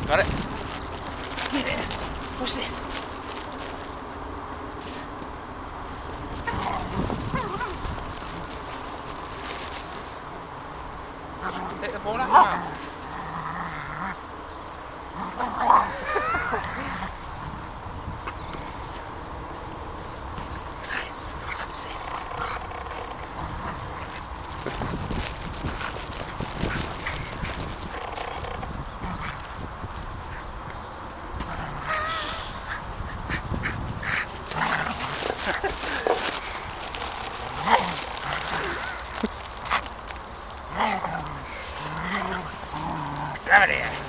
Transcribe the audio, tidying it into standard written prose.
Got it? Get in. What's this? Take the ball out your mouth. Grab it here.